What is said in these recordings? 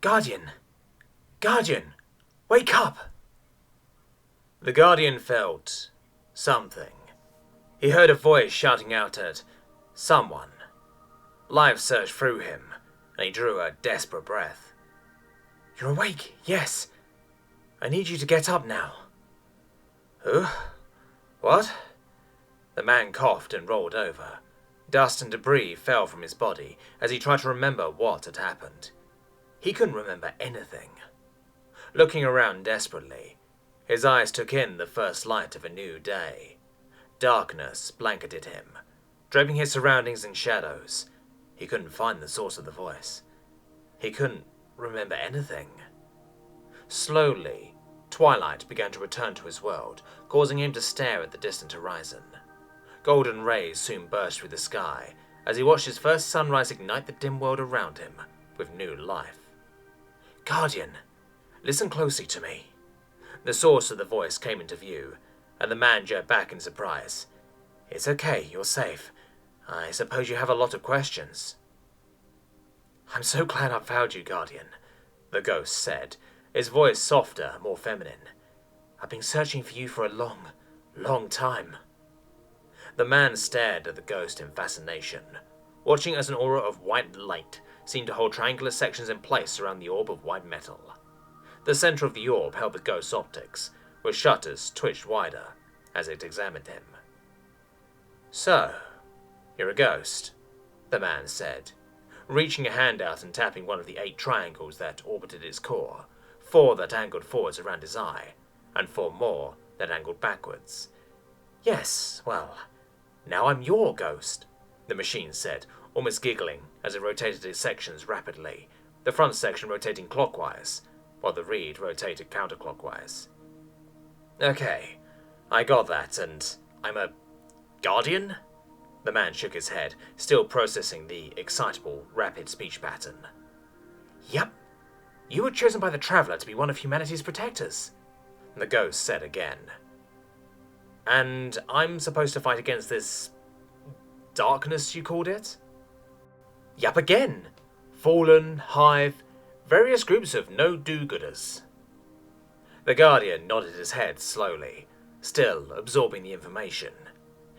Guardian! Guardian! Wake up! The Guardian felt something. He heard a voice shouting out at someone. Life surged through him, and he drew a desperate breath. You're awake, yes. I need you to get up now. Who? What? The man coughed and rolled over. Dust and debris fell from his body as he tried to remember what had happened. He couldn't remember anything. Looking around desperately, his eyes took in the first light of a new day. Darkness blanketed him, draping his surroundings in shadows. He couldn't find the source of the voice. He couldn't remember anything. Slowly, twilight began to return to his world, causing him to stare at the distant horizon. Golden rays soon burst through the sky as he watched his first sunrise ignite the dim world around him with new life. Guardian, listen closely to me. The source of the voice came into view, and the man jerked back in surprise. It's okay, you're safe. I suppose you have a lot of questions. I'm so glad I found you, Guardian, the ghost said, his voice softer, more feminine. I've been searching for you for a long, long time. The man stared at the ghost in fascination, watching as an aura of white light seemed to hold triangular sections in place around the orb of white metal. The center of the orb held the ghost's optics, where shutters twitched wider as it examined him. So, you're a ghost, the man said, reaching a hand out and tapping one of the 8 triangles that orbited its core, 4 that angled forwards around his eye, and 4 more that angled backwards. Yes, well, now I'm your ghost, the machine said, almost giggling as it rotated its sections rapidly, the front section rotating clockwise, while the reed rotated counterclockwise. Okay, I got that, and I'm a guardian? The man shook his head, still processing the excitable, rapid speech pattern. Yep, you were chosen by the Traveler to be one of humanity's protectors, the ghost said again. And I'm supposed to fight against this darkness, you called it? Yep, again. Fallen, Hive, various groups of no-do-gooders. The Guardian nodded his head slowly, still absorbing the information.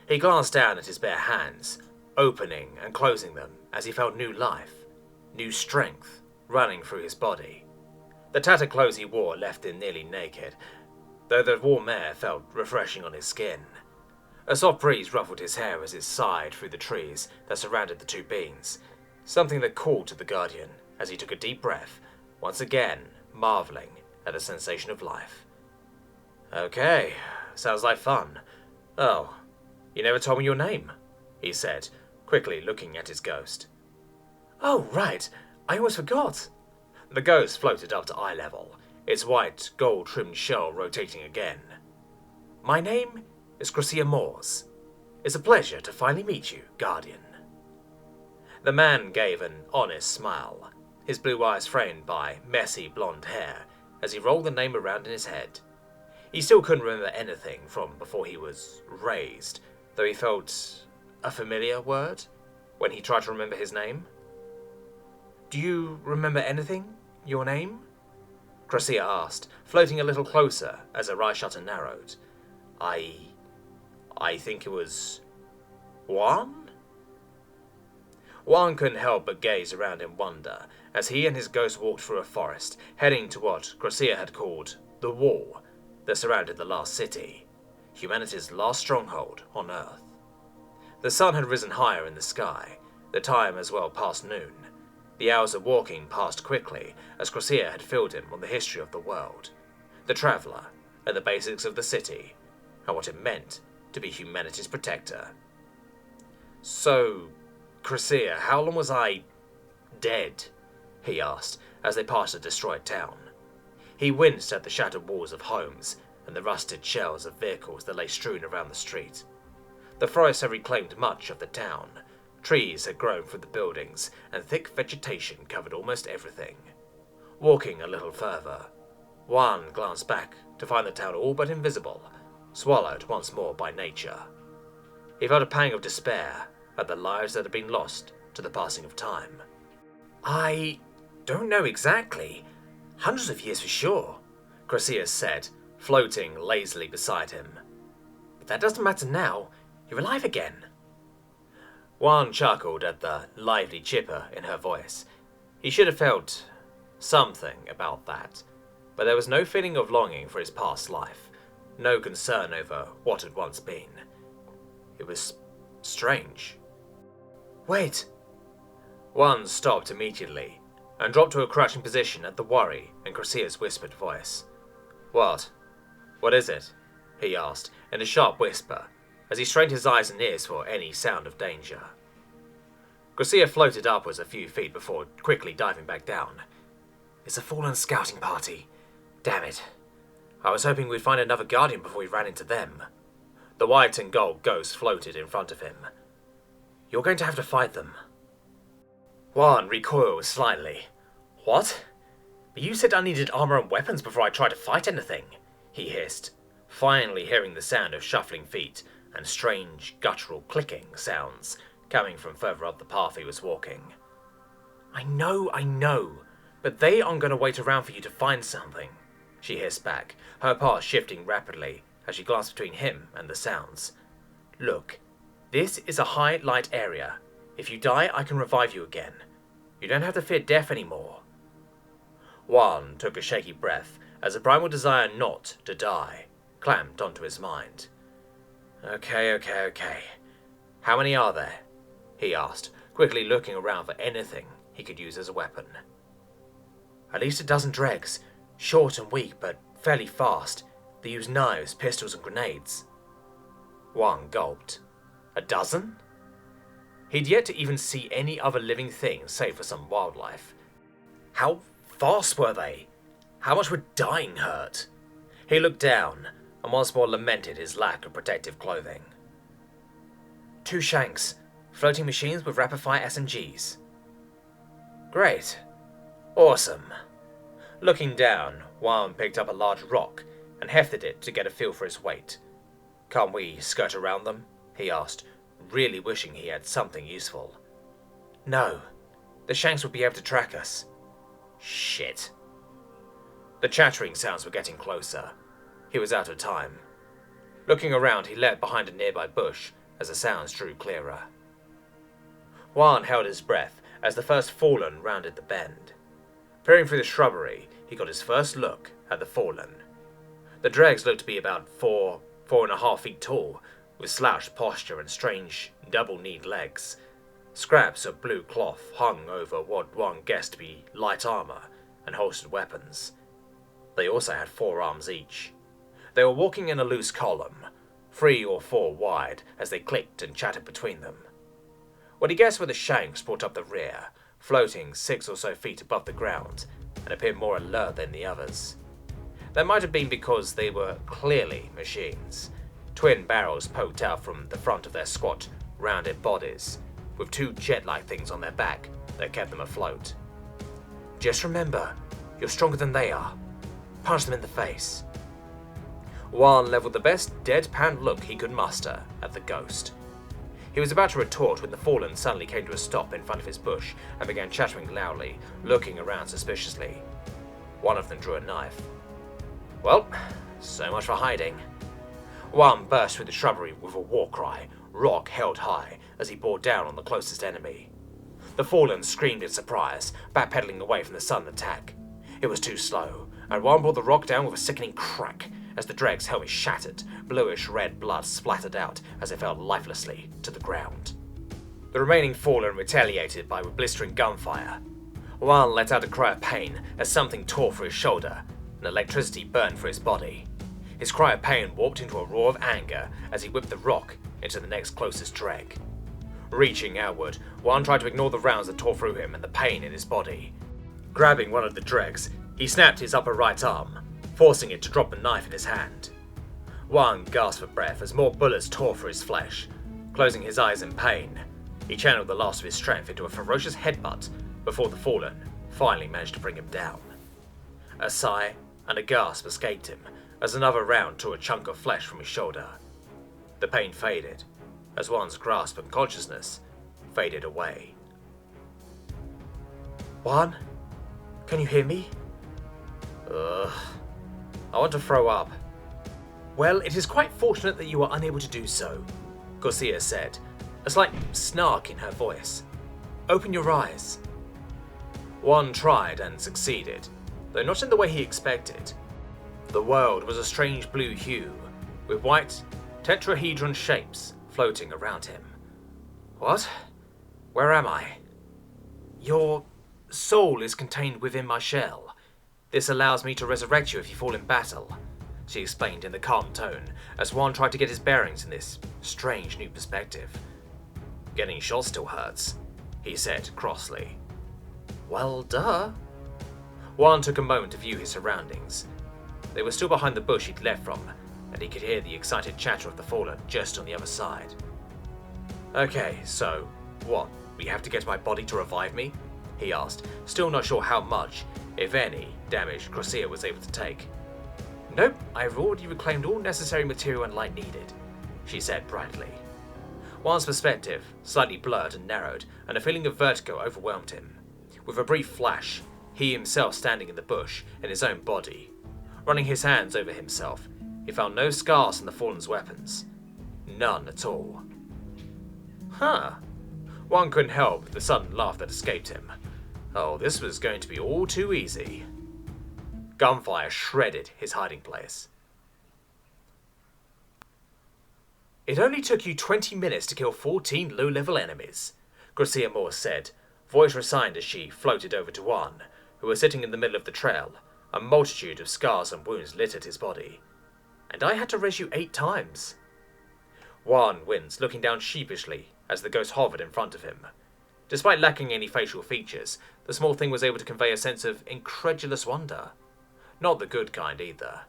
He glanced down at his bare hands, opening and closing them as he felt new life, new strength running through his body. The tattered clothes he wore left him nearly naked, though the warm air felt refreshing on his skin. A soft breeze ruffled his hair as it sighed through the trees that surrounded the 2 beings, something that called to the Guardian as he took a deep breath, once again marveling at the sensation of life. Okay, sounds like fun. Oh, you never told me your name, he said, quickly looking at his ghost. Oh, right, I almost forgot. The ghost floated up to eye level, its white, gold-trimmed shell rotating again. My name is Gracia Moores. It's a pleasure to finally meet you, Guardian. The man gave an honest smile, his blue eyes framed by messy blonde hair as he rolled the name around in his head. He still couldn't remember anything from before he was raised, though he felt a familiar word when he tried to remember his name. Do you remember anything? Your name? Gracia asked, floating a little closer as her eye shutter narrowed. I think it was Juan? Juan couldn't help but gaze around in wonder as he and his ghost walked through a forest, heading to what Gracia had called the wall that surrounded the last city, humanity's last stronghold on Earth. The sun had risen higher in the sky, the time as well past noon. The hours of walking passed quickly as Gracia had filled him on the history of the world, the Traveler, and the basics of the city, and what it meant to be humanity's protector. So, Gracia, how long was I dead? He asked as they passed a destroyed town. He winced at the shattered walls of homes and the rusted shells of vehicles that lay strewn around the street. The forest had reclaimed much of the town. Trees had grown through the buildings, and thick vegetation covered almost everything. Walking a little further, Juan glanced back to find the town all but invisible, swallowed once more by nature. He felt a pang of despair at the lives that had been lost to the passing of time. don't know exactly. Hundreds of years for sure, Garcia said, floating lazily beside him. But that doesn't matter now. You're alive again. Juan chuckled at the lively chipper in her voice. He should have felt something about that, but there was no feeling of longing for his past life, no concern over what had once been. It was strange. Wait! Juan stopped immediately and dropped to a crouching position at the worry in Garcia's whispered voice. What? What is it? He asked in a sharp whisper as he strained his eyes and ears for any sound of danger. Garcia floated upwards a few feet before quickly diving back down. It's a fallen scouting party. Damn it. I was hoping we'd find another guardian before we ran into them. The white and gold ghost floated in front of him. You're going to have to fight them. Juan recoiled slightly. What? But you said I needed armor and weapons before I tried to fight anything, he hissed, finally hearing the sound of shuffling feet and strange, guttural clicking sounds coming from further up the path he was walking. I know, but they aren't going to wait around for you to find something, she hissed back, her path shifting rapidly as she glanced between him and the sounds. Look, this is a high light area. If you die, I can revive you again. You don't have to fear death anymore. Juan took a shaky breath as a primal desire not to die clamped onto his mind. Okay. How many are there? He asked, quickly looking around for anything he could use as a weapon. At least a dozen dregs, short and weak but fairly fast. They use knives, pistols and grenades. Juan gulped. A dozen? He'd yet to even see any other living thing save for some wildlife. How fast were they? How much would dying hurt? He looked down and once more lamented his lack of protective clothing. 2 shanks, floating machines with rapid-fire SMGs. Great. Awesome. Looking down, Juan picked up a large rock and hefted it to get a feel for its weight. Can't we skirt around them? He asked, really wishing he had something useful. No. The shanks would be able to track us. Shit. The chattering sounds were getting closer. He was out of time. Looking around, he leapt behind a nearby bush as the sounds drew clearer. Juan held his breath as the first fallen rounded the bend. Peering through the shrubbery, he got his first look at the fallen. The dregs looked to be about 4.5 feet tall, with slouched posture and strange, double-kneed legs. Scraps of blue cloth hung over what one guessed to be light armor and holstered weapons. They also had 4 arms each. They were walking in a loose column, 3 or 4 wide, as they clicked and chattered between them. What he guessed were the shanks brought up the rear, floating 6 or so feet above the ground, and appeared more alert than the others. That might have been because they were clearly machines. Twin barrels poked out from the front of their squat, rounded bodies, with 2 jet-like things on their back that kept them afloat. Just remember, you're stronger than they are. Punch them in the face. Juan leveled the best deadpan look he could muster at the ghost. He was about to retort when the fallen suddenly came to a stop in front of his bush and began chattering loudly, looking around suspiciously. One of them drew a knife. Well, so much for hiding. Juan burst through the shrubbery with a war cry, rock held high as he bore down on the closest enemy. The fallen screamed in surprise, backpedaling away from the sudden attack. It was too slow, and Juan brought the rock down with a sickening crack as the dreg's helmet shattered, bluish-red blood splattered out as it fell lifelessly to the ground. The remaining fallen retaliated by blistering gunfire. Juan let out a cry of pain as something tore through his shoulder, and electricity burned through his body. His cry of pain warped into a roar of anger as he whipped the rock into the next closest dreg. Reaching outward, Juan tried to ignore the rounds that tore through him and the pain in his body. Grabbing one of the dregs, he snapped his upper right arm, forcing it to drop the knife in his hand. Juan gasped for breath as more bullets tore through his flesh. Closing his eyes in pain, he channeled the last of his strength into a ferocious headbutt before the fallen finally managed to bring him down. A sigh and a gasp escaped him as another round tore a chunk of flesh from his shoulder. The pain faded as Juan's grasp and consciousness faded away. Juan? Can you hear me? Ugh. I want to throw up. Well, it is quite fortunate that you are unable to do so, Garcia said, a slight snark in her voice. Open your eyes. Juan tried and succeeded, though not in the way he expected. The world was a strange blue hue, with white, tetrahedron shapes floating around him. What? Where am I? Your soul is contained within my shell. This allows me to resurrect you if you fall in battle, she explained in the calm tone, as Juan tried to get his bearings in this strange new perspective. Getting shot still hurts, he said crossly. Well, duh. Juan took a moment to view his surroundings. They were still behind the bush he'd left from, and he could hear the excited chatter of the fallen just on the other side. Okay, so, what, we have to get my body to revive me? He asked, still not sure how much, if any, damage Garcia was able to take. Nope, I've already reclaimed all necessary material and light needed, she said brightly. Juan's perspective slightly blurred and narrowed, and a feeling of vertigo overwhelmed him. With a brief flash, he himself standing in the bush, in his own body. Running his hands over himself, he found no scars on the fallen's weapons. None at all. Huh. Juan couldn't help the sudden laugh that escaped him. Oh, this was going to be all too easy. Gunfire shredded his hiding place. It only took you 20 minutes to kill 14 low-level enemies, Garcia Moore said, voice resigned as she floated over to Juan, who was sitting in the middle of the trail. A multitude of scars and wounds littered his body. And I had to raise you 8 times. Juan winced, looking down sheepishly as the ghost hovered in front of him. Despite lacking any facial features, the small thing was able to convey a sense of incredulous wonder. Not the good kind either.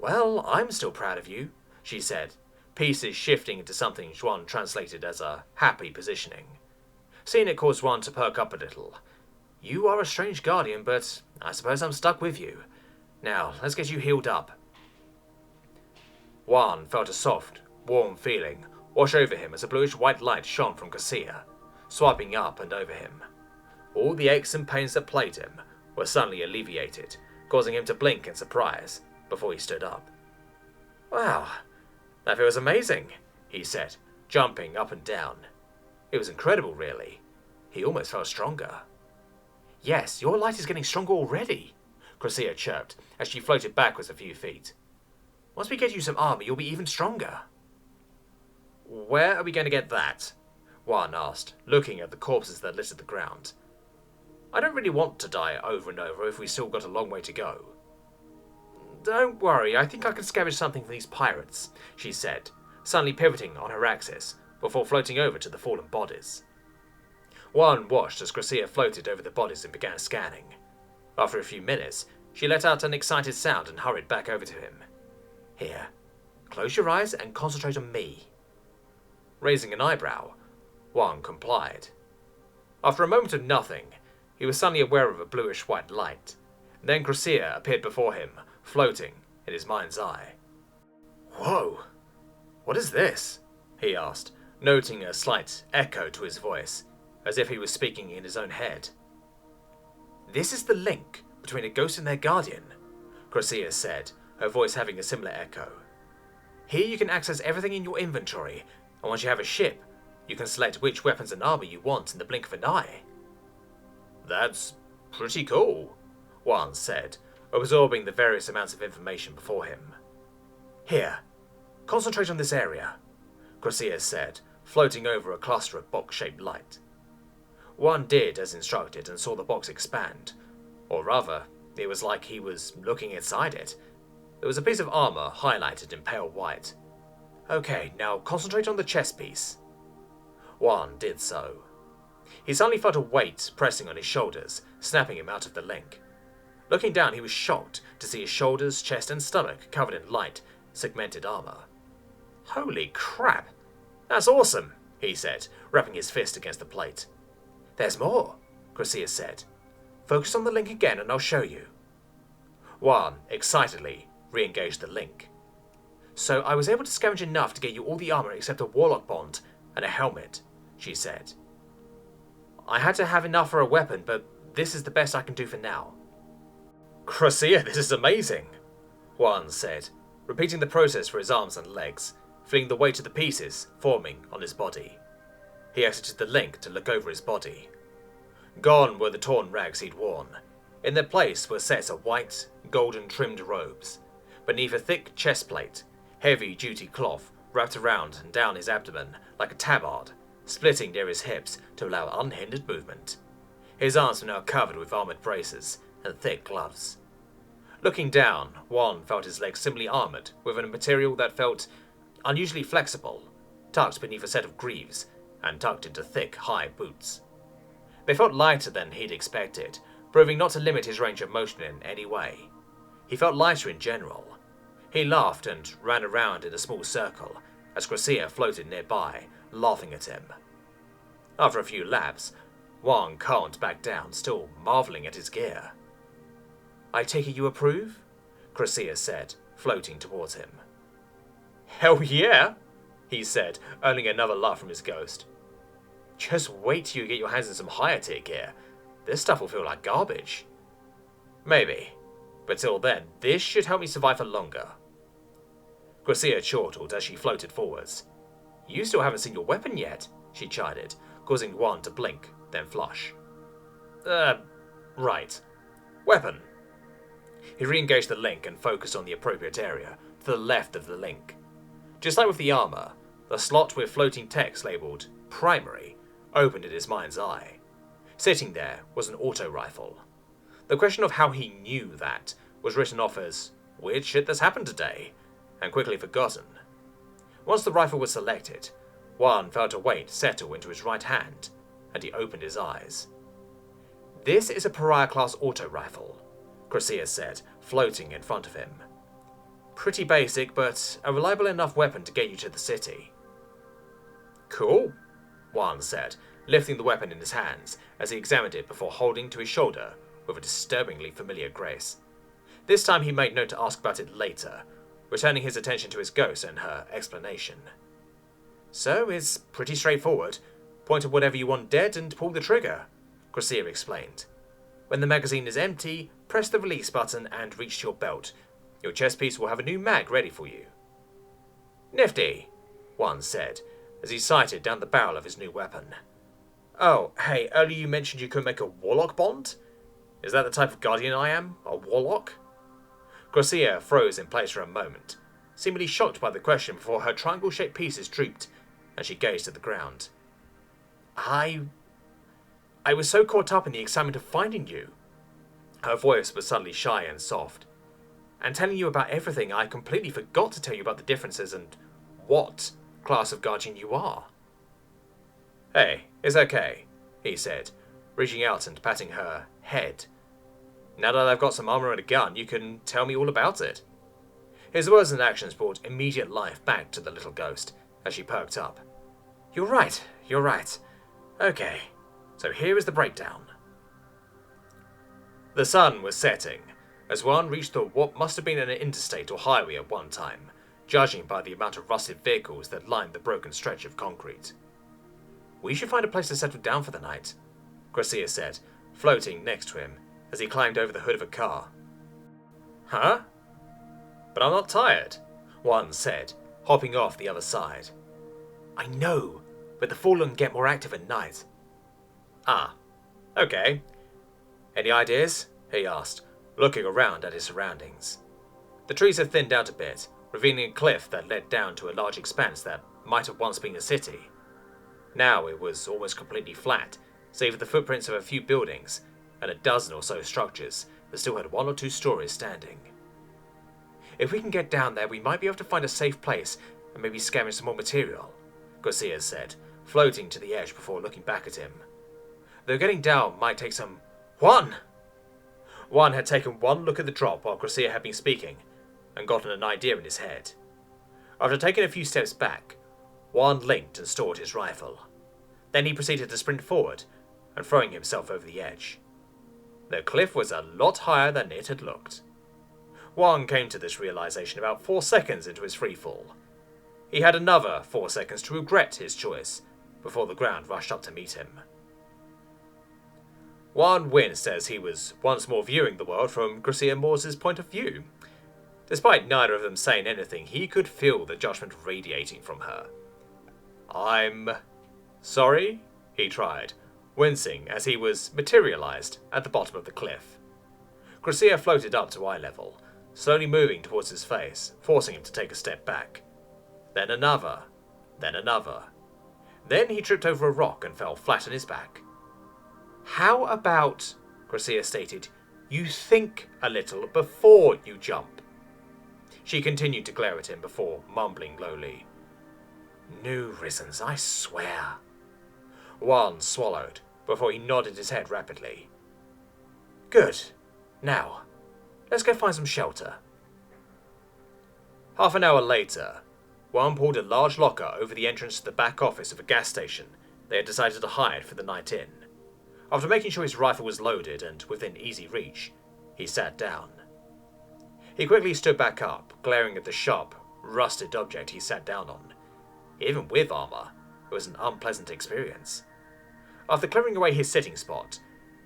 Well, I'm still proud of you, she said, pieces shifting into something Juan translated as a happy positioning. Seeing it caused Juan to perk up a little. You are a strange guardian, but I suppose I'm stuck with you. Now, let's get you healed up. Juan felt a soft, warm feeling wash over him as a bluish-white light shone from Garcia, swiping up and over him. All the aches and pains that plagued him were suddenly alleviated, causing him to blink in surprise before he stood up. Wow, that feels amazing, he said, jumping up and down. It was incredible, really. He almost felt stronger. Yes, your light is getting stronger already, Garcia chirped as she floated backwards a few feet. Once we get you some armor, you'll be even stronger. Where are we going to get that? Juan asked, looking at the corpses that littered the ground. I don't really want to die over and over if we still got a long way to go. Don't worry, I think I can scavenge something from these pirates, she said, suddenly pivoting on her axis, before floating over to the fallen bodies. Juan watched as Garcia floated over the bodies and began scanning. After a few minutes, she let out an excited sound and hurried back over to him. Here, close your eyes and concentrate on me. Raising an eyebrow, Juan complied. After a moment of nothing, he was suddenly aware of a bluish-white light. Then Garcia appeared before him, floating in his mind's eye. Whoa! What is this? He asked, noting a slight echo to his voice, as if he was speaking in his own head. This is the link between a ghost and their guardian, Garcia said, her voice having a similar echo. Here you can access everything in your inventory, and once you have a ship, you can select which weapons and armor you want in the blink of an eye. That's pretty cool, Juan said, absorbing the various amounts of information before him. Here, concentrate on this area, Garcia said, floating over a cluster of box-shaped light. Juan did as instructed and saw the box expand. Or rather, it was like he was looking inside it. There was a piece of armor highlighted in pale white. Okay, now concentrate on the chest piece. Juan did so. He suddenly felt a weight pressing on his shoulders, snapping him out of the link. Looking down, he was shocked to see his shoulders, chest, and stomach covered in light, segmented armor. Holy crap! That's awesome, he said, rapping his fist against the plate. There's more, Garcia said. Focus on the link again and I'll show you. Juan, excitedly, re-engaged the link. So I was able to scavenge enough to get you all the armor except a warlock bond and a helmet, she said. I had to have enough for a weapon, but this is the best I can do for now." "Crassia, this is amazing," Juan said, repeating the process for his arms and legs, feeling the weight of the pieces forming on his body. He exited the link to look over his body. Gone were the torn rags he'd worn. In their place were sets of white, golden-trimmed robes. Beneath a thick chest plate, heavy-duty cloth wrapped around and down his abdomen like a tabard, splitting near his hips to allow unhindered movement. His arms were now covered with armoured braces and thick gloves. Looking down, Juan felt his legs similarly armoured with a material that felt unusually flexible, tucked beneath a set of greaves and tucked into thick, high boots. They felt lighter than he'd expected, proving not to limit his range of motion in any way. He felt lighter in general. He laughed and ran around in a small circle as Crassia floated nearby, laughing at him. After a few laps, Juan calmed back down, still marvelling at his gear. "I take it you approve?" Crassia said, floating towards him. "Hell yeah," he said, earning another laugh from his ghost. "Just wait till you get your hands on some higher tier gear. This stuff will feel like garbage." "Maybe, but till then, this should help me survive for longer." Crassia chortled as she floated forwards. "You still haven't seen your weapon yet," she chided, causing Juan to blink, then flush. Right. Weapon." He re-engaged the link and focused on the appropriate area, to the left of the link. Just like with the armour, the slot with floating text labelled "Primary" opened in his mind's eye. Sitting there was an auto rifle. The question of how he knew that was written off as "weird shit that's happened today," and quickly forgotten. Once the rifle was selected, Juan felt a weight settle into his right hand, and he opened his eyes. "This is a Pariah-class auto rifle," Crassia said, floating in front of him. "Pretty basic, but a reliable enough weapon to get you to the city." "Cool," Juan said, lifting the weapon in his hands as he examined it before holding to his shoulder with a disturbingly familiar grace. This time he made note to ask about it later, returning his attention to his ghost and her explanation. "So it's pretty straightforward. Point at whatever you want dead and pull the trigger," Crassia explained. "When the magazine is empty, press the release button and reach to your belt. Your chest piece will have a new mag ready for you." "Nifty," Juan said, as he sighted down the barrel of his new weapon. "Oh, hey, earlier you mentioned you could make a warlock bond? Is that the type of guardian I am? A warlock?" Crassia froze in place for a moment, seemingly shocked by the question before her triangle-shaped pieces drooped, and she gazed at the ground. I was so caught up in the excitement of finding you." Her voice was suddenly shy and soft. "And telling you about everything, I completely forgot to tell you about the differences and what class of guardian you are." "Hey, it's okay," he said, reaching out and patting her head. "Now that I've got some armor and a gun, you can tell me all about it." His words and actions brought immediate life back to the little ghost as she perked up. You're right. Okay, so here is the breakdown." The sun was setting as Juan reached what must have been an interstate or highway at one time, judging by the amount of rusted vehicles that lined the broken stretch of concrete. "We should find a place to settle down for the night," Crassia said, floating next to him as he climbed over the hood of a car. "Huh? But I'm not tired," Juan said, hopping off the other side. "I know, but the Fallen get more active at night." "Ah, okay. Any ideas?" he asked, looking around at his surroundings. The trees had thinned out a bit, revealing a cliff that led down to a large expanse that might have once been a city. Now it was almost completely flat, save for the footprints of a few buildings and a dozen or so structures that still had 1 or 2 stories standing. "If we can get down there, we might be able to find a safe place and maybe scavenge some more material," Crassia said, floating to the edge before looking back at him. Though getting down might take some... Juan had taken one look at the drop while Crassia had been speaking and gotten an idea in his head. After taking a few steps back, Juan linked and stored his rifle. Then he proceeded to sprint forward and throwing himself over the edge. The cliff was a lot higher than it had looked. Juan came to this realization about 4 seconds into his freefall. He had another 4 seconds to regret his choice before the ground rushed up to meet him. Juan winced as he was once more viewing the world from Garcia Moore's point of view. Despite neither of them saying anything, he could feel the judgment radiating from her. "I'm sorry," he tried, wincing as he was materialized at the bottom of the cliff. Garcia floated up to eye level, slowly moving towards his face, forcing him to take a step back. Then another, then another. Then he tripped over a rock and fell flat on his back. "How about," Garcia stated, "you think a little before you jump?" She continued to glare at him before mumbling lowly, "New reasons, I swear." Juan swallowed before he nodded his head rapidly. "Good. Now, let's go find some shelter." Half an hour later, Juan pulled a large locker over the entrance to the back office of a gas station they had decided to hire for the night in. After making sure his rifle was loaded and within easy reach, he sat down. He quickly stood back up, glaring at the sharp, rusted object he sat down on. Even with armor, it was an unpleasant experience. After clearing away his sitting spot,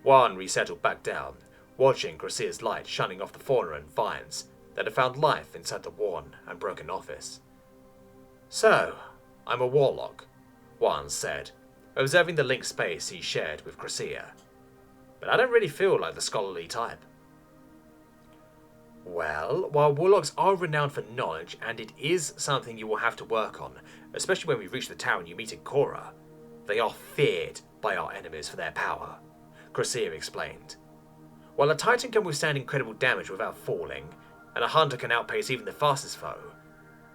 Juan resettled back down, watching Garcia's light shining off the fauna and vines that had found life inside the worn and broken office. "So, I'm a warlock," Juan said, observing the linked space he shared with Garcia. "But I don't really feel like the scholarly type." "Well, while warlocks are renowned for knowledge, and it is something you will have to work on, especially when we reach the town you meet in Cora, they are feared by our enemies for their power," Garcia explained. "While a titan can withstand incredible damage without falling, and a hunter can outpace even the fastest foe,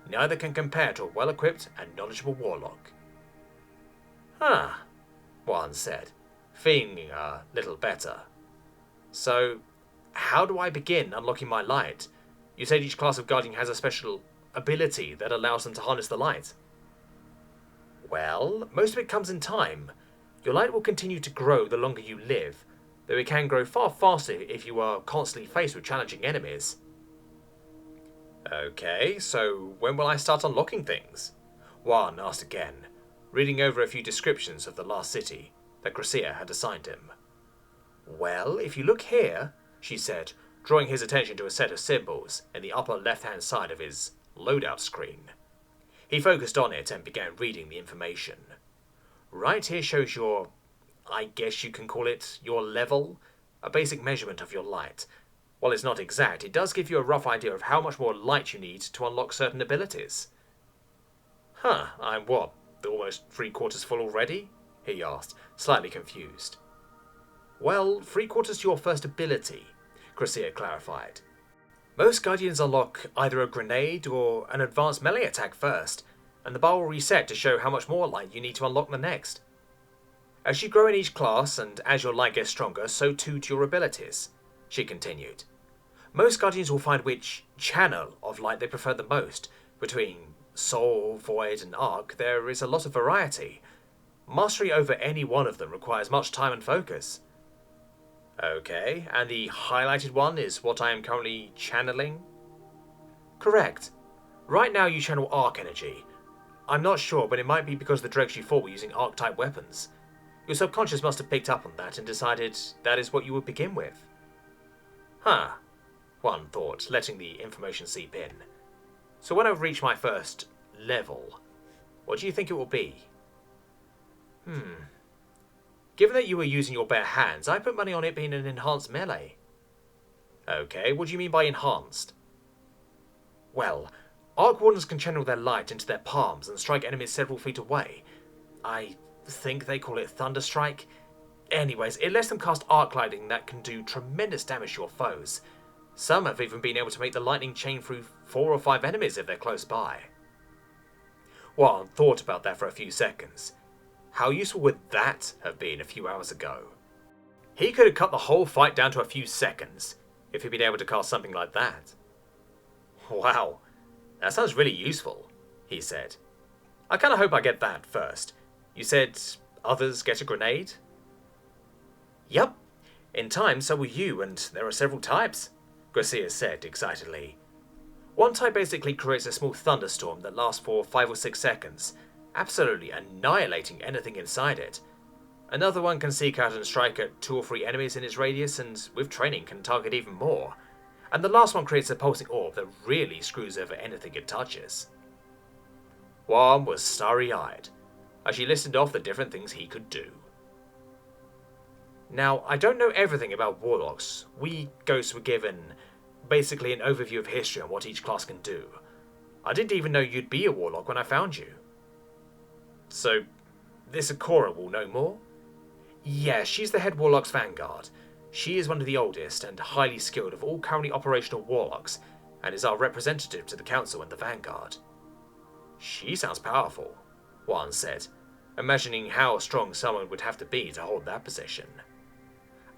neither can compare to a well-equipped and knowledgeable warlock." "Huh," Juan said, feeling a little better. "So, how do I begin unlocking my light? You said each class of guardian has a special ability that allows them to harness the light." "Well, most of it comes in time. Your light will continue to grow the longer you live, though it can grow far faster if you are constantly faced with challenging enemies." "Okay, so when will I start unlocking things?" Juan asked again, reading over a few descriptions of the last city that Garcia had assigned him. "Well, if you look here," she said, drawing his attention to a set of symbols in the upper left-hand side of his loadout screen. He focused on it and began reading the information. "Right here shows your, I guess you can call it your level, a basic measurement of your light. While it's not exact, it does give you a rough idea of how much more light you need to unlock certain abilities." "Huh, I'm what, almost 3/4 full already?" he asked, slightly confused. "Well, 3/4 to your first ability," Garcia clarified. "Most Guardians unlock either a grenade or an advanced melee attack first, and the bar will reset to show how much more light you need to unlock the next. As you grow in each class, and as your light gets stronger, so too do your abilities," she continued. "Most Guardians will find which channel of light they prefer the most. Between Soul, Void, and Arc, there is a lot of variety. Mastery over any one of them requires much time and focus." "Okay, and the highlighted one is what I am currently channeling?" "Correct. Right now you channel Arc energy. I'm not sure, but it might be because the dregs you fought were using Arc-type weapons. Your subconscious must have picked up on that and decided that is what you would begin with." "Huh," Juan thought, letting the information seep in. "So when I reach my first level, what do you think it will be?" Given that you were using your bare hands, I put money on it being an enhanced melee." "Okay, what do you mean by enhanced?" "Well, Arc Wardens can channel their light into their palms and strike enemies several feet away. I think they call it Thunderstrike. Anyways, it lets them cast arc lightning that can do tremendous damage to your foes. Some have even been able to make the lightning chain through 4 or 5 enemies if they're close by." Juan thought about that for a few seconds. How useful would that have been a few hours ago? He could have cut the whole fight down to a few seconds if he'd been able to cast something like that. "Wow, that sounds really useful," he said. "I kinda hope I get that first. You said others get a grenade?" "Yep. In time, so will you, and there are several types," Garcia said excitedly. "One type basically creates a small thunderstorm that lasts for 5 or 6 seconds, absolutely annihilating anything inside it. Another one can seek out and strike at 2 or 3 enemies in its radius, and with training can target even more. And the last one creates a pulsing orb that really screws over anything it touches. Juan was starry-eyed as she listed off the different things he could do. Now, I don't know everything about warlocks. We ghosts were given basically an overview of history on what each class can do. I didn't even know you'd be a warlock when I found you. So, this Ikora will know more? Yeah, she's the head warlock's vanguard. She is one of the oldest and highly skilled of all currently operational warlocks, and is our representative to the council and the vanguard. She sounds powerful, Juan said, imagining how strong someone would have to be to hold that position.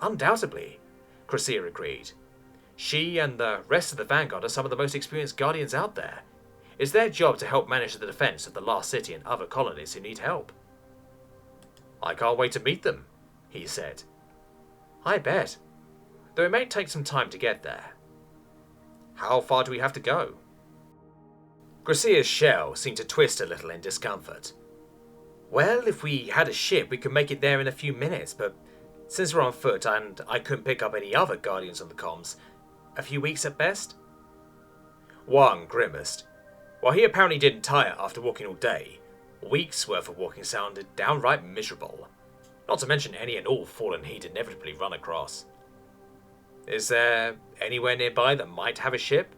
Undoubtedly, Cressida agreed. She and the rest of the vanguard are some of the most experienced guardians out there. It's their job to help manage the defense of the last city and other colonies who need help. I can't wait to meet them, he said. I bet, though it may take some time to get there. How far do we have to go? Cressida's shell seemed to twist a little in discomfort. Well, if we had a ship, we could make it there in a few minutes, but since we're on foot and I couldn't pick up any other guardians on the comms, a few weeks at best? Wang grimaced. While he apparently didn't tire after walking all day, weeks' worth of walking sounded downright miserable. Not to mention any and all fallen he'd inevitably run across. Is there anywhere nearby that might have a ship?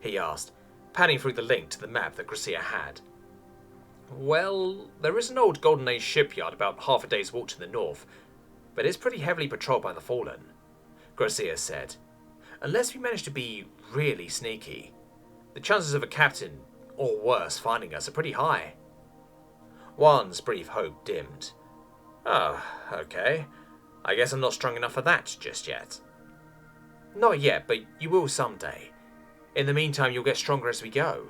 He asked, panning through the link to the map that Cressida had. Well, there is an old Golden Age shipyard about half a day's walk to the north, but it's pretty heavily patrolled by the Fallen, Cressida said. Unless we manage to be really sneaky, the chances of a captain, or worse, finding us are pretty high. Juan's brief hope dimmed. Oh, okay. I guess I'm not strong enough for that just yet. Not yet, but you will someday. In the meantime, you'll get stronger as we go,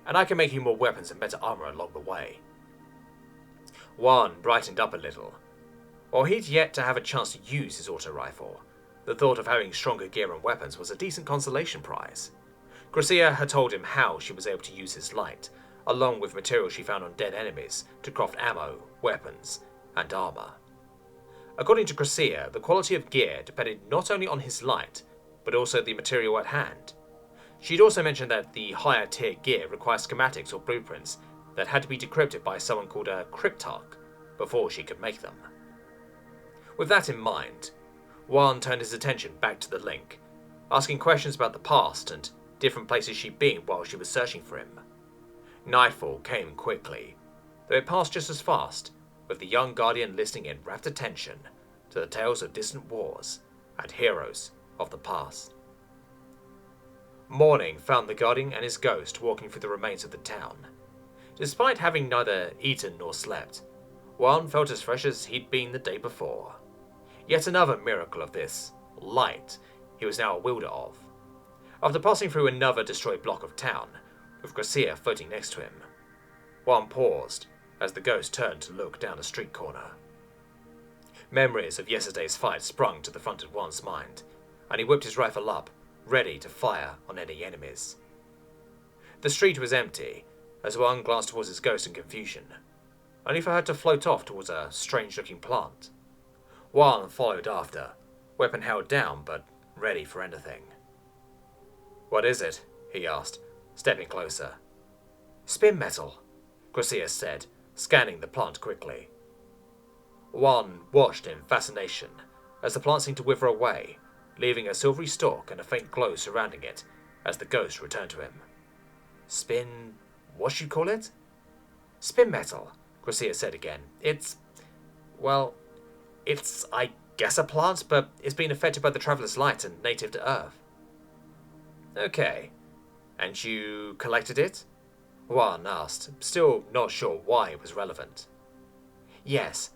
and I can make you more weapons and better armor along the way. Juan brightened up a little. While he'd yet to have a chance to use his auto rifle, the thought of having stronger gear and weapons was a decent consolation prize. Cressida had told him how she was able to use his light, along with materials she found on dead enemies, to craft ammo, weapons, and armor. According to Cressida, the quality of gear depended not only on his light, but also the material at hand. She'd also mentioned that the higher tier gear requires schematics or blueprints that had to be decrypted by someone called a cryptarch before she could make them. With that in mind, Juan turned his attention back to the link, asking questions about the past and different places she'd been while she was searching for him. Nightfall came quickly, though it passed just as fast, with the young guardian listening in rapt attention to the tales of distant wars and heroes of the past. Morning found the guardian and his ghost walking through the remains of the town. Despite having neither eaten nor slept, Juan felt as fresh as he'd been the day before. Yet another miracle of this light he was now a wielder of. After passing through another destroyed block of town, with Cressida floating next to him, Juan paused as the ghost turned to look down a street corner. Memories of yesterday's fight sprung to the front of Juan's mind, and he whipped his rifle up, ready to fire on any enemies. The street was empty, as Juan glanced towards his ghost in confusion, only for her to float off towards a strange-looking plant. Juan followed after, weapon held down but ready for anything. What is it? He asked, stepping closer. Spin metal, Cressida said, scanning the plant quickly. Juan watched in fascination as the plant seemed to wither away, leaving a silvery stalk and a faint glow surrounding it as the ghost returned to him. Spin... what you call it? Spin metal, Cressida said again. It's, I guess a plant, but it's been affected by the Traveler's Light and native to Earth. Okay. And you collected it? Juan asked, still not sure why it was relevant. Yes.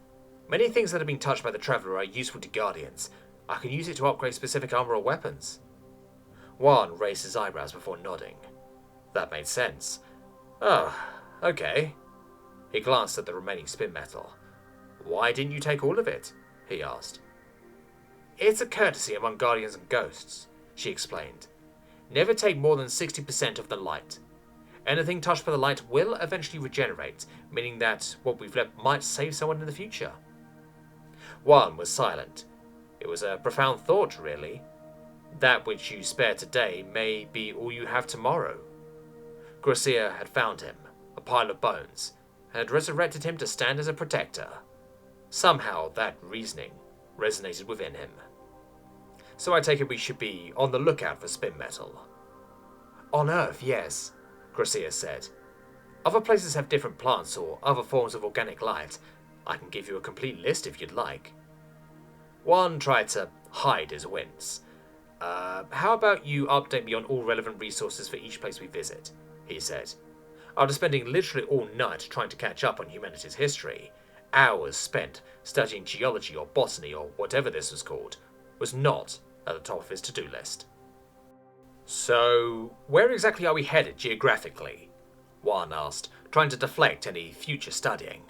Many things that have been touched by the Traveler are useful to Guardians. I can use it to upgrade specific armor or weapons. Juan raised his eyebrows before nodding. That made sense. Oh, okay. He glanced at the remaining spin metal. Why didn't you take all of it? He asked. It's a courtesy among Guardians and Ghosts, she explained. Never take more than 60% of the light. Anything touched by the light will eventually regenerate, meaning that what we've left might save someone in the future. Juan was silent. It was a profound thought, really. That which you spare today may be all you have tomorrow. Garcia had found him, a pile of bones, and had resurrected him to stand as a protector. Somehow that reasoning resonated within him. So I take it we should be on the lookout for spin metal. On Earth, yes, Garcia said. Other places have different plants or other forms of organic life. I can give you a complete list if you'd like. Juan tried to hide his wince. How about you update me on all relevant resources for each place we visit, he said. After spending literally all night trying to catch up on humanity's history, hours spent studying geology or botany or whatever this was called, was not at the top of his to-do list. So, where exactly are we headed geographically? Juan asked, trying to deflect any future studying.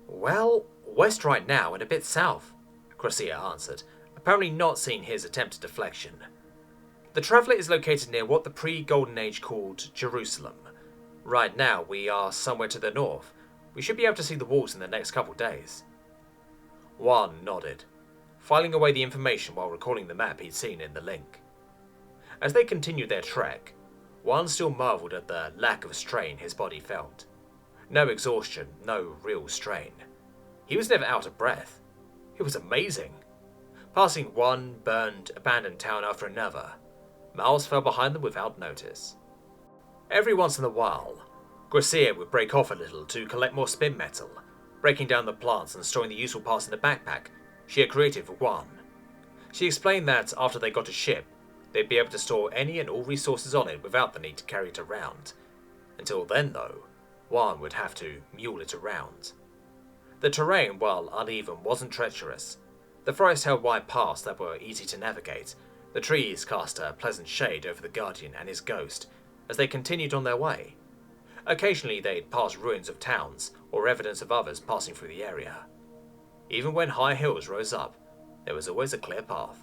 Well, west right now and a bit south, Garcia answered, apparently not seeing his attempt at deflection. The Traveller is located near what the pre-Golden Age called Jerusalem. Right now we are somewhere to the north. We should be able to see the walls in the next couple days. Juan nodded, filing away the information while recalling the map he'd seen in the link. As they continued their trek, Juan still marvelled at the lack of strain his body felt. No exhaustion, no real strain. He was never out of breath. It was amazing. Passing one burned, abandoned town after another, miles fell behind them without notice. Every once in a while, Garcia would break off a little to collect more spin metal, breaking down the plants and storing the useful parts in the backpack she had created for Juan. She explained that after they got a ship, they'd be able to store any and all resources on it without the need to carry it around. Until then, though, Juan would have to mule it around. The terrain, while uneven, wasn't treacherous. The forest held wide paths that were easy to navigate. The trees cast a pleasant shade over the Guardian and his ghost as they continued on their way. Occasionally they'd pass ruins of towns or evidence of others passing through the area. Even when high hills rose up, there was always a clear path.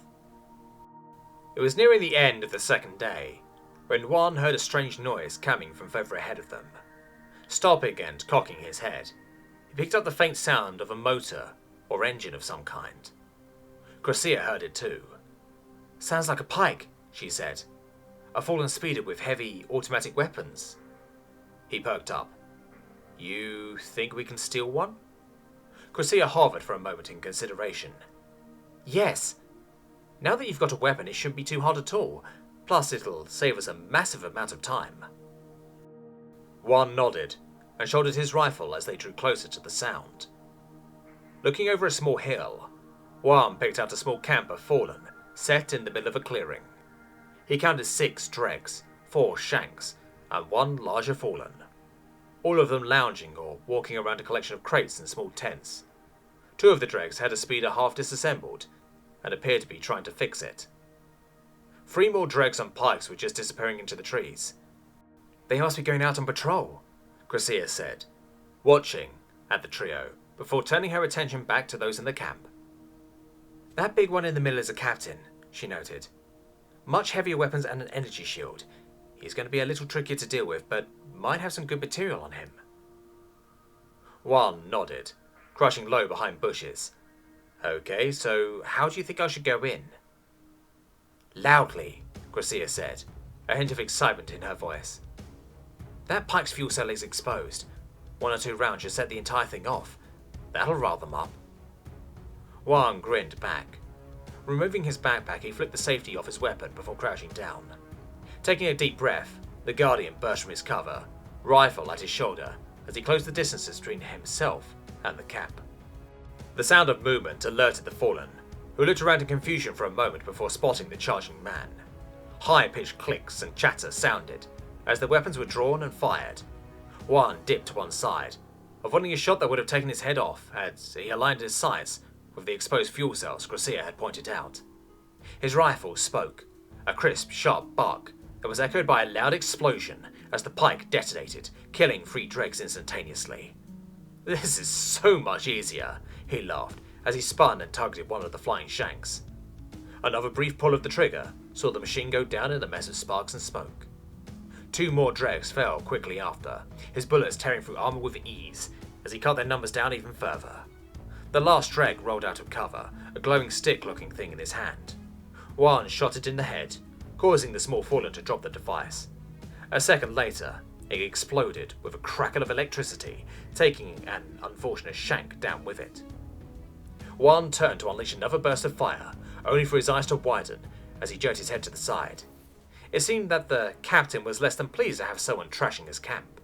It was nearing the end of the second day when Juan heard a strange noise coming from further ahead of them. Stopping and cocking his head, he picked up the faint sound of a motor or engine of some kind. Garcia heard it too. Sounds like a pike, she said. A fallen speeder with heavy automatic weapons. He perked up. You think we can steal one? Garcia hovered for a moment in consideration. Yes. Now that you've got a weapon, it shouldn't be too hard at all. Plus, it'll save us a massive amount of time. Juan nodded and shouldered his rifle as they drew closer to the sound. Looking over a small hill, Juan picked out a small camp of fallen, set in the middle of a clearing. He counted 6 dregs, 4 shanks, and 1 larger fallen, all of them lounging or walking around a collection of crates and small tents. 2 of the dregs had a speeder half disassembled, and appeared to be trying to fix it. 3 more dregs and pikes were just disappearing into the trees. They must be going out on patrol, Garcia said, watching at the trio before turning her attention back to those in the camp. That big one in the middle is a captain, she noted. Much heavier weapons and an energy shield. He's going to be a little trickier to deal with, but might have some good material on him. Juan nodded, crouching low behind bushes. Okay, so how do you think I should go in? Loudly, Garcia said, a hint of excitement in her voice. That pike's fuel cell is exposed. 1 or 2 rounds should set the entire thing off. That'll rile them up. Juan grinned back. Removing his backpack, he flipped the safety off his weapon before crouching down. Taking a deep breath, the Guardian burst from his cover, rifle at his shoulder, as he closed the distances between himself and the camp. The sound of movement alerted the fallen, who looked around in confusion for a moment before spotting the charging man. High-pitched clicks and chatter sounded as the weapons were drawn and fired. Juan dipped to one side, avoiding a shot that would have taken his head off as he aligned his sights with the exposed fuel cells Garcia had pointed out. His rifle spoke, a crisp, sharp bark that was echoed by a loud explosion as the pike detonated, killing 3 dregs instantaneously. This is so much easier, he laughed as he spun and tugged at one of the flying shanks. Another brief pull of the trigger saw the machine go down in a mess of sparks and smoke. 2 more dregs fell quickly after, his bullets tearing through armor with ease as he cut their numbers down even further. The last dreg rolled out of cover, a glowing stick-looking thing in his hand. Juan shot it in the head, causing the small fallen to drop the device. A second later, it exploded with a crackle of electricity, taking an unfortunate shank down with it. Juan turned to unleash another burst of fire, only for his eyes to widen as he jerked his head to the side. It seemed that the captain was less than pleased to have someone trashing his camp.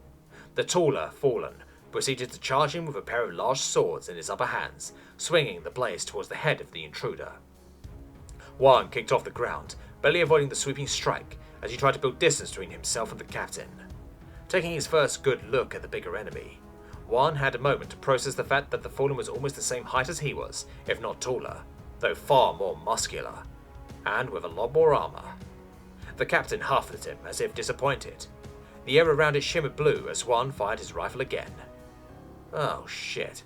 The taller fallen proceeded to charge him with a pair of large swords in his upper hands, swinging the blades towards the head of the intruder. Juan kicked off the ground, barely avoiding the sweeping strike as he tried to build distance between himself and the captain. Taking his first good look at the bigger enemy, Juan had a moment to process the fact that the fallen was almost the same height as he was, if not taller, though far more muscular, and with a lot more armor. The captain huffed at him as if disappointed. The air around it shimmered blue as Juan fired his rifle again. Oh shit.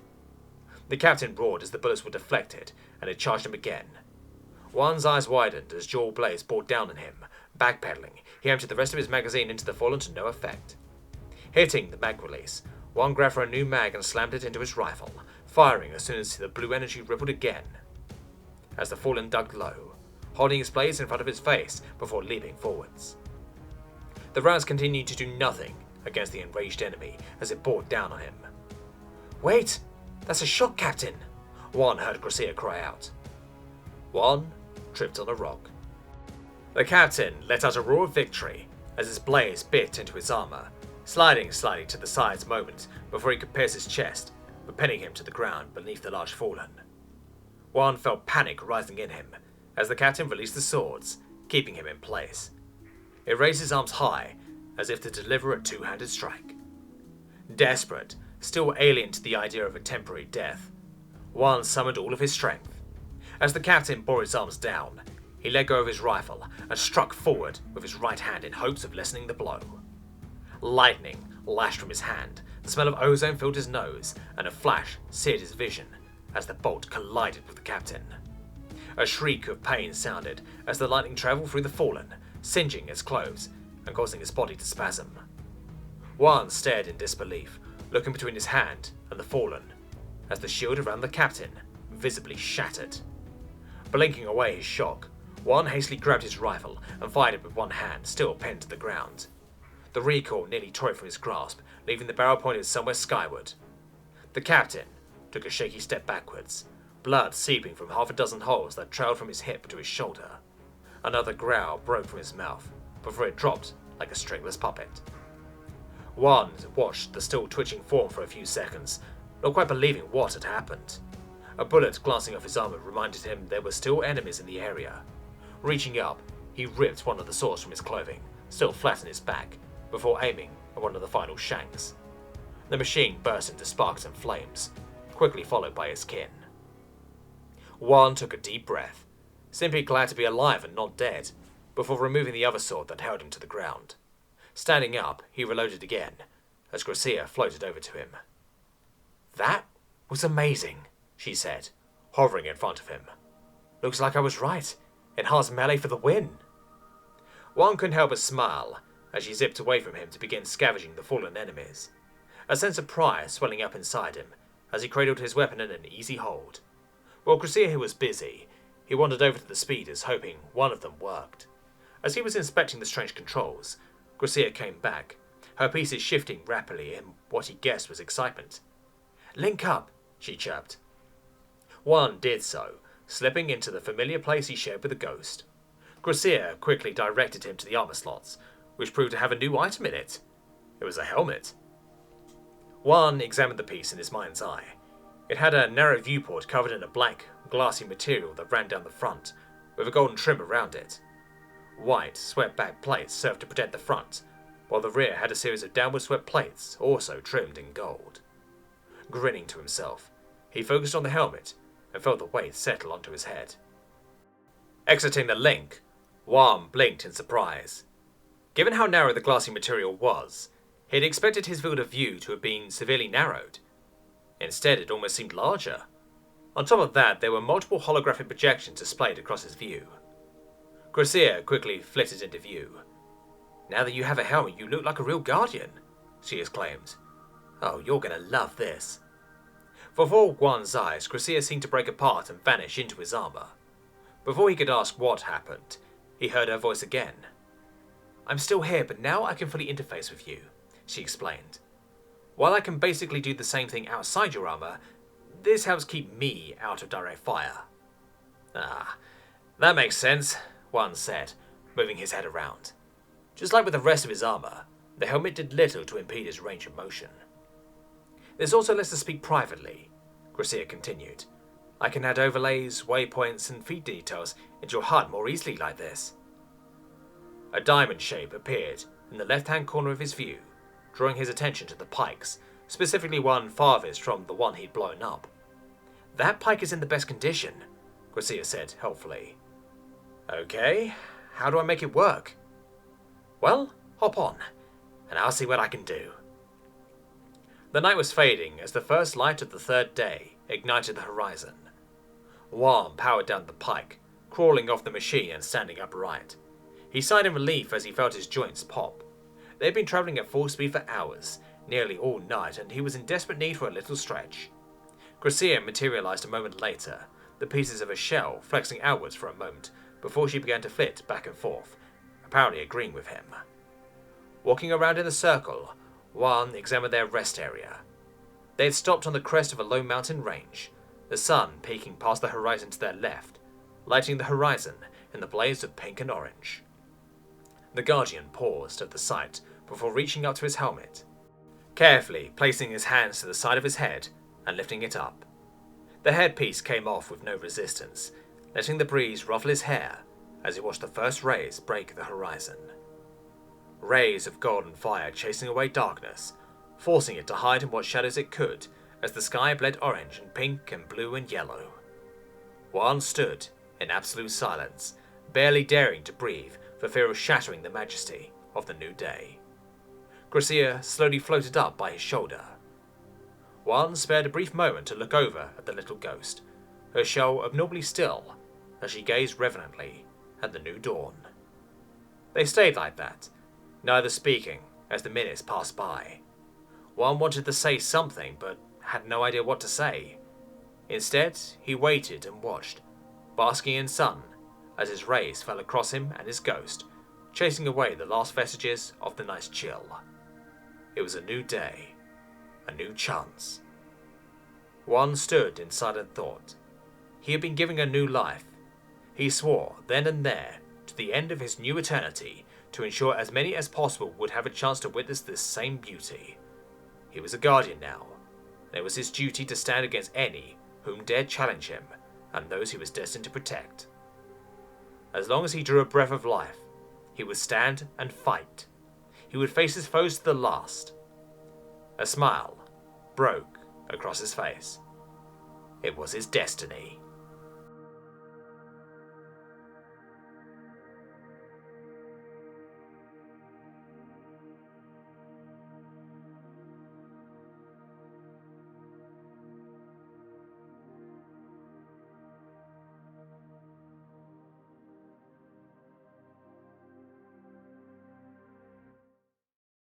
The captain roared as the bullets were deflected, and it charged him again. Juan's eyes widened as dual blades bore down on him. Backpedaling, he emptied the rest of his magazine into the fallen to no effect. Hitting the mag release, Juan grabbed for a new mag and slammed it into his rifle, firing as soon as the blue energy rippled again. As the fallen dug low, holding his blades in front of his face before leaping forwards. The rounds continued to do nothing against the enraged enemy as it bore down on him. "Wait! That's a shot, Captain!" Juan heard Garcia cry out. Juan tripped on a rock. The captain let out a roar of victory as his blades bit into his armor, sliding slightly to the sides a moment before he could pierce his chest, but pinning him to the ground beneath the large fallen. Juan felt panic rising in him as the captain released the swords, keeping him in place. He raised his arms high as if to deliver a two-handed strike. Desperate, still alien to the idea of a temporary death, Juan summoned all of his strength. As the captain bore his arms down, he let go of his rifle and struck forward with his right hand in hopes of lessening the blow. Lightning lashed from his hand, the smell of ozone filled his nose, and a flash seared his vision as the bolt collided with the captain. A shriek of pain sounded as the lightning travelled through the fallen, singeing his clothes and causing his body to spasm. Juan stared in disbelief, looking between his hand and the fallen, as the shield around the captain visibly shattered. Blinking away his shock, Juan hastily grabbed his rifle and fired it with one hand, still pinned to the ground. The recoil nearly tore it from his grasp, leaving the barrel pointed somewhere skyward. The captain took a shaky step backwards, blood seeping from half a dozen holes that trailed from his hip to his shoulder. Another growl broke from his mouth, before it dropped like a stringless puppet. Juan watched the still twitching form for a few seconds, not quite believing what had happened. A bullet glancing off his armor reminded him there were still enemies in the area. Reaching up, he ripped one of the swords from his clothing, still flat in his back, before aiming at one of the final shanks. The machine burst into sparks and flames, quickly followed by his kin. Juan took a deep breath, simply glad to be alive and not dead, before removing the other sword that held him to the ground. Standing up, he reloaded again, as Garcia floated over to him. "That was amazing," she said, hovering in front of him. "Looks like I was right. Enhanced melee for the win." Juan couldn't help but smile as she zipped away from him to begin scavenging the fallen enemies, a sense of pride swelling up inside him as he cradled his weapon in an easy hold. While Garcia was busy, he wandered over to the speeders, hoping one of them worked. As he was inspecting the strange controls, Garcia came back, her pieces shifting rapidly in what he guessed was excitement. "Link up," she chirped. Juan did so, slipping into the familiar place he shared with the ghost. Garcia quickly directed him to the armor slots, which proved to have a new item in it. It was a helmet. Juan examined the piece in his mind's eye. It had a narrow viewport covered in a black, glassy material that ran down the front, with a golden trim around it. White, swept-back plates served to protect the front, while the rear had a series of downward swept plates, also trimmed in gold. Grinning to himself, he focused on the helmet and felt the weight settle onto his head. Exiting the link, Juan blinked in surprise. Given how narrow the glassy material was, he had expected his field of view to have been severely narrowed. Instead, it almost seemed larger. On top of that, there were multiple holographic projections displayed across his view. Garcia quickly flitted into view. "Now that you have a helmet, you look like a real guardian," she exclaimed. "Oh, you're gonna love this." Before Juan's eyes, Gracia seemed to break apart and vanish into his armor. Before he could ask what happened, he heard her voice again. "I'm still here, but now I can fully interface with you," she explained. "While I can basically do the same thing outside your armor, this helps keep me out of direct fire." "Ah, that makes sense," Juan said, moving his head around. Just like with the rest of his armor, the helmet did little to impede his range of motion. "This also lets us speak privately," Gracia continued. "I can add overlays, waypoints, and feed details into your HUD more easily like this." A diamond shape appeared in the left-hand corner of his view, drawing his attention to the pikes, specifically one farthest from the one he'd blown up. "That pike is in the best condition," Gracia said helpfully. "Okay, how do I make it work?" "Well, hop on, and I'll see what I can do." The night was fading as the first light of the third day ignited the horizon. Juan powered down the pike, crawling off the machine and standing upright. He sighed in relief as he felt his joints pop. They had been travelling at full speed for hours, nearly all night, and he was in desperate need for a little stretch. Gracia materialized a moment later, the pieces of a shell flexing outwards for a moment before she began to flit back and forth, apparently agreeing with him. Walking around in a circle, Juan examined their rest area. They had stopped on the crest of a low mountain range, the sun peeking past the horizon to their left, lighting the horizon in the blaze of pink and orange. The Guardian paused at the sight before reaching up to his helmet, carefully placing his hands to the side of his head and lifting it up. The headpiece came off with no resistance, letting the breeze ruffle his hair as he watched the first rays break the horizon. Rays of golden fire chasing away darkness, forcing it to hide in what shadows it could as the sky bled orange and pink and blue and yellow. Juan stood in absolute silence, barely daring to breathe for fear of shattering the majesty of the new day. Gracia slowly floated up by his shoulder. Juan spared a brief moment to look over at the little ghost, her shell abnormally still as she gazed reverently at the new dawn. They stayed like that, neither speaking as the minutes passed by. Juan wanted to say something, but had no idea what to say. Instead, he waited and watched, basking in sun, as his rays fell across him and his ghost, chasing away the last vestiges of the night's chill. It was a new day, a new chance. Juan stood in silent thought. He had been given a new life. He swore, then and there, to the end of his new eternity, to ensure as many as possible would have a chance to witness this same beauty. He was a guardian now, and it was his duty to stand against any whom dared challenge him and those he was destined to protect. As long as he drew a breath of life, he would stand and fight. He would face his foes to the last. A smile broke across his face. It was his destiny.